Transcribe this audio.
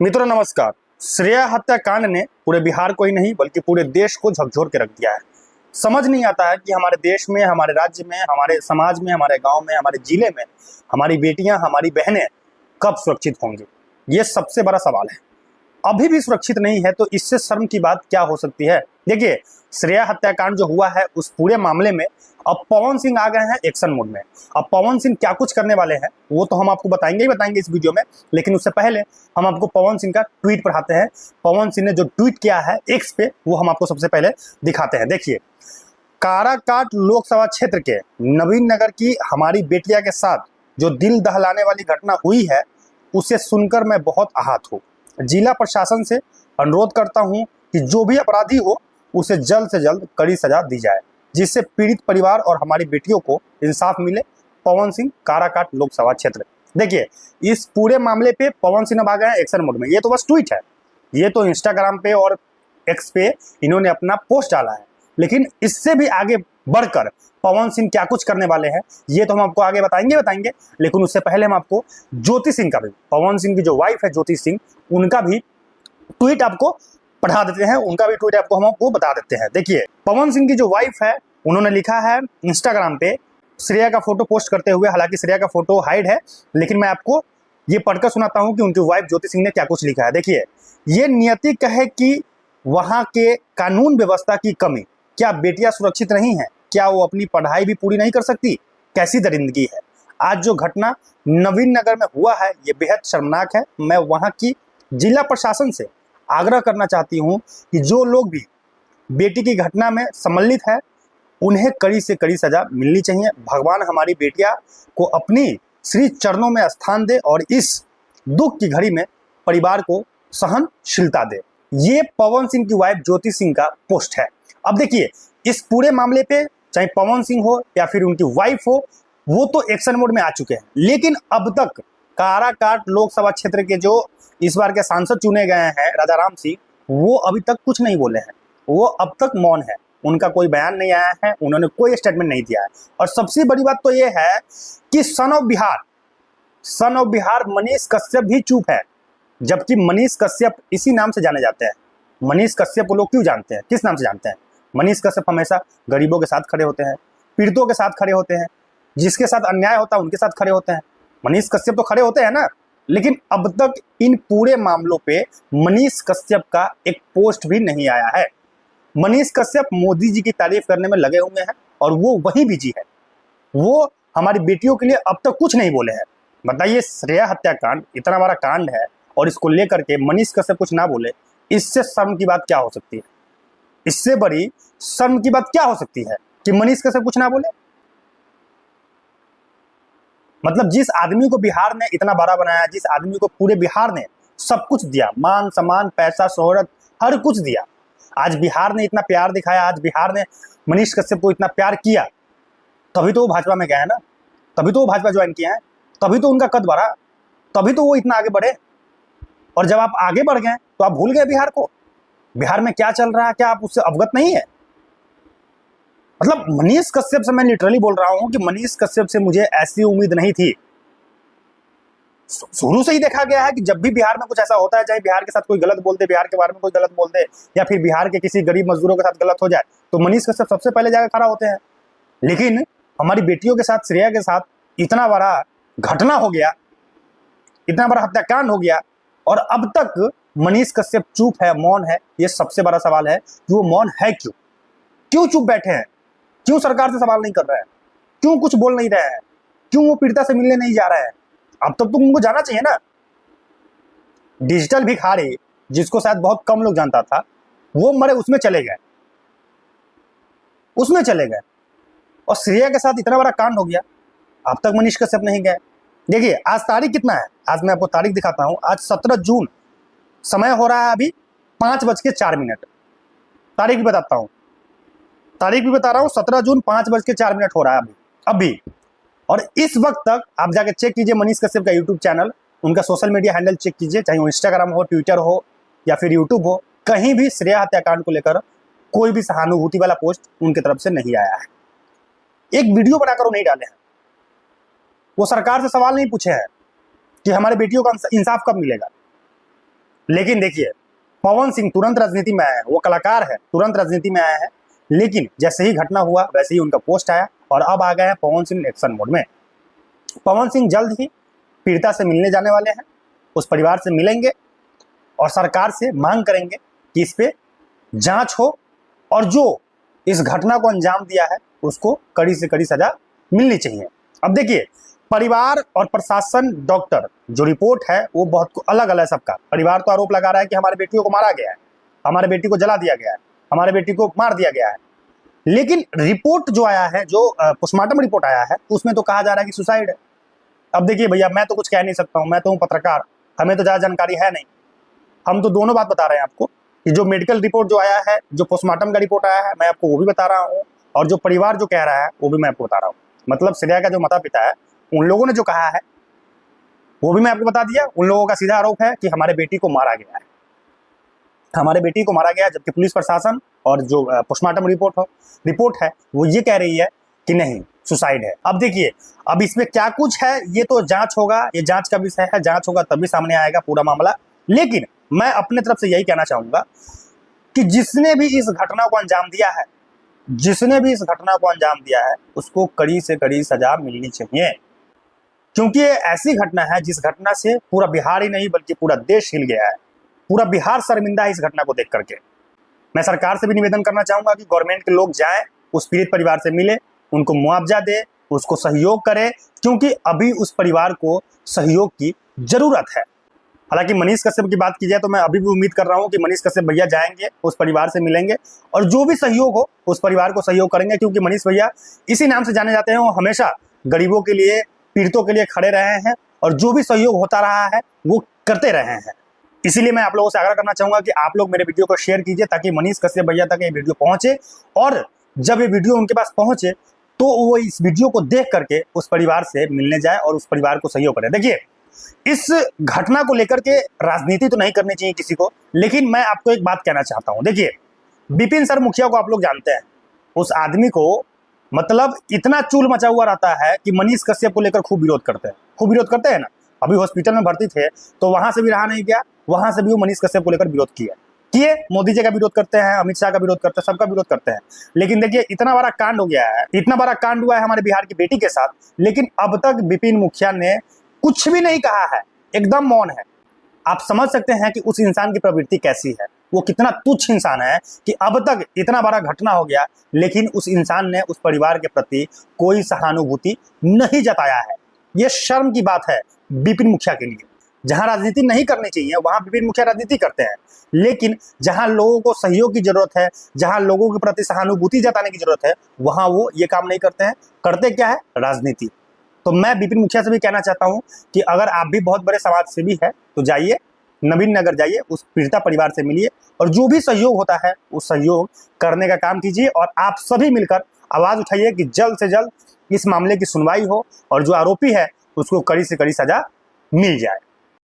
मित्रों नमस्कार। श्रेया हत्याकांड ने पूरे बिहार को ही नहीं बल्कि पूरे देश को झकझोर के रख दिया है। समझ नहीं आता है कि हमारे देश में, हमारे राज्य में, हमारे समाज में, हमारे गांव में, हमारे जिले में हमारी बेटियां, हमारी बहनें कब सुरक्षित होंगी। ये सबसे बड़ा सवाल है। अभी भी सुरक्षित नहीं है तो इससे शर्म की बात क्या हो सकती है। देखिए, श्रेया हत्याकांड जो हुआ है उस पूरे मामले में अब पवन सिंह आ गए हैं एक्शन मोड में। अब पवन सिंह क्या कुछ करने वाले हैं वो तो हम आपको बताएंगे ही बताएंगे इस वीडियो में, लेकिन उससे पहले हम आपको पवन सिंह का ट्वीट पढ़ाते हैं। पवन सिंह ने जो ट्वीट किया है एक्स पे वो हम आपको सबसे पहले दिखाते हैं। देखिए, काराकाट लोकसभा क्षेत्र के नवीन नगर की हमारी बेटिया के साथ जो दिल दहलाने वाली घटना हुई है उसे सुनकर मैं बहुत आहत हूँ। जिला प्रशासन से अनुरोध करता हूँ कि जो भी अपराधी हो उसे जल्द से जल्द कड़ी सजा दी जाए, जिससे पीड़ित परिवार और हमारी बेटियों को इंसाफ मिले। पवन सिंह, काराकाट लोकसभा क्षेत्र। देखिए, इस पूरे मामले पे पवन सिंह अब आ गए हैं एक्शन मोड में। ये तो बस ट्वीट है, ये तो इंस्टाग्राम पे और एक्स पे इन्होंने अपना पोस्ट डाला है, लेकिन इससे भी आगे बढ़कर पवन सिंह क्या कुछ करने वाले हैं ये तो हम आपको आगे बताएंगे। लेकिन उससे पहले हम आपको ज्योति सिंह का भी, पवन सिंह की जो वाइफ है ज्योति सिंह, उनका भी ट्वीट आपको पढ़ा देते हैं। उनका भी ट्वीट आपको हम आपको बता देते हैं। देखिए, पवन सिंह की जो वाइफ है उन्होंने लिखा है इंस्टाग्राम पे श्रेया का फोटो पोस्ट करते हुए, हालांकि श्रेया का फोटो हाइड है, लेकिन मैं आपको ये पढ़कर सुनाता हूं कि उनकी वाइफ ज्योति सिंह ने क्या कुछ लिखा है। देखिए, ये नियति कहे कि वहां के कानून व्यवस्था की कमी, क्या बेटियां सुरक्षित नहीं है? क्या वो अपनी पढ़ाई भी पूरी नहीं कर सकती? कैसी दरिंदगी है। आज जो घटना नवीन नगर में हुआ है ये बेहद शर्मनाक है। मैं वहां की जिला प्रशासन से आग्रह करना चाहती हूं कि जो लोग भी बेटी की घटना में सम्मिलित है उन्हें कड़ी से कड़ी सजा मिलनी चाहिए। भगवान हमारी बेटिया को अपनी श्री चरणों में स्थान दे और इस दुख की घड़ी में परिवार को सहनशीलता दे। ये पवन सिंह की वाइफ ज्योति सिंह का पोस्ट है। अब देखिए, इस पूरे मामले पे चाहे पवन सिंह हो या फिर उनकी वाइफ हो, वो तो एक्शन मोड में आ चुके हैं, लेकिन अब तक काराकाट लोकसभा क्षेत्र के जो इस बार के सांसद चुने गए हैं राजाराम सिंह, वो अभी तक कुछ नहीं बोले हैं। वो अब तक मौन है, उनका कोई बयान नहीं आया है, उन्होंने कोई स्टेटमेंट नहीं दिया है। और सबसे बड़ी बात तो ये है कि सन ऑफ बिहार मनीष कश्यप भी चुप है, जबकि मनीष कश्यप इसी नाम से जाने जाते हैं। मनीष कश्यप को लोग क्यों जानते हैं, किस नाम से जानते हैं? मनीष कश्यप हमेशा गरीबों के साथ खड़े होते हैं, पीड़ितों के साथ खड़े होते हैं, जिसके साथ अन्याय होता है उनके साथ खड़े होते हैं। मनीष कश्यप तो खड़े होते हैं ना, लेकिन अब तक इन पूरे मामलों पे मनीष कश्यप का एक पोस्ट भी नहीं आया है। मनीष कश्यप मोदी जी की तारीफ करने में लगे हुए हैं और वो वही बिजी है। वो हमारी बेटियों के लिए अब तक कुछ नहीं बोले हैं। बताइए, श्रेया हत्याकांड इतना बड़ा कांड है और इसको लेकर के मनीष कश्यप कुछ ना बोले, इससे शर्म की बात क्या हो सकती है? इससे बड़ी शर्म की बात क्या हो सकती है कि मनीष कश्यप कुछ ना बोले? मतलब जिस आदमी को बिहार ने इतना बड़ा बनाया, जिस आदमी को पूरे बिहार ने सब कुछ दिया, मान सम्मान, पैसा, शोहरत, हर कुछ दिया, आज बिहार ने इतना प्यार दिखाया, आज बिहार ने मनीष कश्यप को इतना प्यार किया, तभी तो वो भाजपा में गए हैं ना, तभी तो वो भाजपा ज्वाइन किए हैं, तभी तो उनका कद बढ़ा, तभी तो वो इतना आगे बढ़े। और जब आप आगे बढ़ गए तो आप भूल गए बिहार को। बिहार में क्या चल रहा है, क्या आप उससे अवगत नहीं है? मतलब मनीष कश्यप से मैं लिटरली बोल रहा हूं कि मनीष कश्यप से मुझे ऐसी उम्मीद नहीं थी। शुरू से ही देखा गया है कि जब भी बिहार में कुछ ऐसा होता है, चाहे बिहार के साथ कोई गलत बोल दे, बिहार के बारे में कोई गलत बोल दे, या फिर बिहार के किसी गरीब मजदूरों के साथ गलत हो जाए, तो मनीष कश्यप सबसे पहले जाकर खड़ा होते हैं। लेकिन हमारी बेटियों के साथ, श्रेया के साथ इतना बड़ा घटना हो गया, इतना बड़ा हत्याकांड हो गया, और अब तक मनीष कश्यप चुप है, मौन है। ये सबसे बड़ा सवाल है कि वो मौन है क्यों? क्यों चुप बैठे हैं? क्यों सरकार से सवाल नहीं कर रहे हैं? क्यों कुछ बोल नहीं रहे हैं? क्यों वो पीड़िता से मिलने नहीं जा रहे हैं? अब तक तो उनको जाना चाहिए ना। डिजिटल भिखारी, जिसको शायद बहुत कम लोग जानता था, वो मरे उसमें चले गए, उसमें चले गए। और श्रेया के साथ इतना बड़ा कांड हो गया, अब तक मनीष कश्यप नहीं गए। देखिए, आज तारीख कितना है, आज मैं आपको तारीख दिखाता हूं। आज 17 जून, समय हो रहा है अभी 5:04। तारीख भी बताता हूं, तारीख भी बता रहा हूं, 17 जून 5:04 हो रहा है अभी। और इस वक्त तक आप जाके चेक कीजिए मनीष कश्यप का यूट्यूब चैनल, उनका सोशल मीडिया हैंडल चेक कीजिए, चाहे वो इंस्टाग्राम हो, ट्विटर हो या फिर यूट्यूब हो, कहीं भी श्रेया हत्याकांड को लेकर कोई भी सहानुभूति वाला पोस्ट उनकी तरफ से नहीं आया है। एक वीडियो बनाकर वो नहीं डाले हैं, वो सरकार से सवाल नहीं पूछे हैं कि हमारे बेटियों का इंसाफ कब मिलेगा। लेकिन देखिए, पवन सिंह तुरंत राजनीति में आए हैं, वो कलाकार है, तुरंत राजनीति में आए हैं, लेकिन जैसे ही घटना हुआ वैसे ही उनका पोस्ट आया और अब आ गए हैं पवन सिंह एक्शन मोड में। पवन सिंह जल्द ही पीड़िता से मिलने जाने वाले हैं, उस परिवार से मिलेंगे और सरकार से मांग करेंगे कि इस पे जांच हो और जो इस घटना को अंजाम दिया है उसको कड़ी से कड़ी सजा मिलनी चाहिए। अब देखिए, परिवार और प्रशासन, डॉक्टर, जो रिपोर्ट है वो बहुत अलग अलग है सबका। परिवार तो आरोप लगा रहा है कि हमारे बेटियों को मारा गया है, हमारे बेटी को जला दिया गया है, हमारे बेटी को मार दिया गया है, लेकिन रिपोर्ट जो आया है, जो पोस्टमार्टम रिपोर्ट आया है, उसमें तो कहा जा रहा है कि सुसाइड है। अब देखिए भैया, मैं तो कुछ कह नहीं सकता हूँ, मैं तो हूँ पत्रकार, हमें तो ज़्यादा जानकारी है नहीं। हम तो दोनों बात बता रहे हैं आपको कि जो मेडिकल रिपोर्ट जो आया है, जो पोस्टमार्टम का रिपोर्ट आया है, मैं आपको वो भी बता रहा हूँ, और जो परिवार जो कह रहा है वो भी मैं आपको बता रहा हूँ। मतलब श्रेया का जो माता पिता है, उन लोगों ने जो कहा है वो भी मैं आपको बता दिया। उन लोगों का सीधा आरोप है कि हमारे बेटी को मारा गया है, हमारे बेटी को मारा गया है, जबकि पुलिस प्रशासन और जो पोस्टमार्टम रिपोर्ट है वो ये कह रही है कि नहीं, सुसाइड है। अब देखिए, अब इसमें क्या कुछ है ये तो जांच होगा, ये जांच का विषय है, जांच होगा तभी सामने आएगा पूरा मामला। लेकिन मैं अपने तरफ से यही कहना चाहूंगा कि जिसने भी इस घटना को अंजाम दिया है, जिसने भी इस घटना को अंजाम दिया है, उसको कड़ी से कड़ी सजा मिलनी चाहिए, क्योंकि ये ऐसी घटना है जिस घटना से पूरा बिहार ही नहीं बल्कि पूरा देश हिल गया है। पूरा बिहार शर्मिंदा है इस घटना को देख करके। मैं सरकार से भी निवेदन करना चाहूंगा कि गवर्नमेंट के लोग जाएं, उस पीड़ित परिवार से मिले, उनको मुआवजा दे, उसको सहयोग करे, क्योंकि अभी उस परिवार को सहयोग की जरूरत है। हालांकि मनीष कश्यप की बात की जाए तो मैं अभी भी उम्मीद कर रहा हूं कि मनीष कश्यप भैया जाएंगे, उस परिवार से मिलेंगे और जो भी सहयोग हो उस परिवार को सहयोग करेंगे, क्योंकि मनीष भैया इसी नाम से जाने जाते हैं, वो हमेशा गरीबों के लिए, पीड़ितों के लिए खड़े रहे हैं और जो भी सहयोग होता रहा है वो करते रहे हैं। इसीलिए मैं आप लोगों से आग्रह करना चाहूंगा कि आप लोग मेरे वीडियो को शेयर कीजिए ताकि मनीष कश्यप भैया तक ये वीडियो पहुंचे, और जब ये वीडियो उनके पास पहुंचे तो वो इस वीडियो को देख करके उस परिवार से मिलने जाए और उस परिवार को सहयोग करें। देखिए, इस घटना को लेकर के राजनीति तो नहीं करनी चाहिए किसी को, लेकिन मैं आपको एक बात कहना चाहता हूं। देखिए, विपिन सर मुखिया को आप लोग जानते हैं, उस आदमी को मतलब इतना चूल मचा हुआ रहता है कि मनीष कश्यप को लेकर खूब विरोध करते हैं ना। अभी हॉस्पिटल में भर्ती थे तो वहां से भी रहा नहीं गया, वहां से भी वो मनीष कश्यप को लेकर विरोध किए, मोदी जी का विरोध करते हैं, अमित शाह का विरोध करते हैं, सबका विरोध करते हैं। लेकिन देखिए, इतना बड़ा कांड हो गया है, इतना बड़ा कांड हुआ है हमारे बिहार की बेटी के साथ, लेकिन अब तक विपिन मुखिया ने कुछ भी नहीं कहा है, एकदम मौन है। आप समझ सकते हैं कि उस इंसान की प्रवृत्ति कैसी है, वो कितना तुच्छ इंसान है कि अब तक इतना बड़ा घटना हो गया लेकिन उस इंसान ने उस परिवार के प्रति कोई सहानुभूति नहीं जताया है। ये शर्म की बात है विपिन मुखिया के लिए। जहां राजनीति नहीं करनी चाहिए वहां विपिन मुखिया राजनीति करते हैं, लेकिन जहां लोगों को सहयोग की जरूरत है, जहां लोगों के प्रति सहानुभूति जताने की जरूरत है, वहां वो ये काम नहीं करते हैं। करते क्या है? राजनीति। तो मैं विपिन मुखिया से भी कहना चाहता हूं कि अगर आप भी बहुत बड़े समाज सेवी है तो जाइए, नवीन नगर जाइए, उस पीड़िता परिवार से मिलिए और जो भी सहयोग होता है उस सहयोग करने का काम कीजिए और आप सभी मिलकर आवाज उठाइए कि जल्द से जल्द इस मामले की सुनवाई हो और जो आरोपी है उसको कड़ी से कड़ी सजा मिल जाए।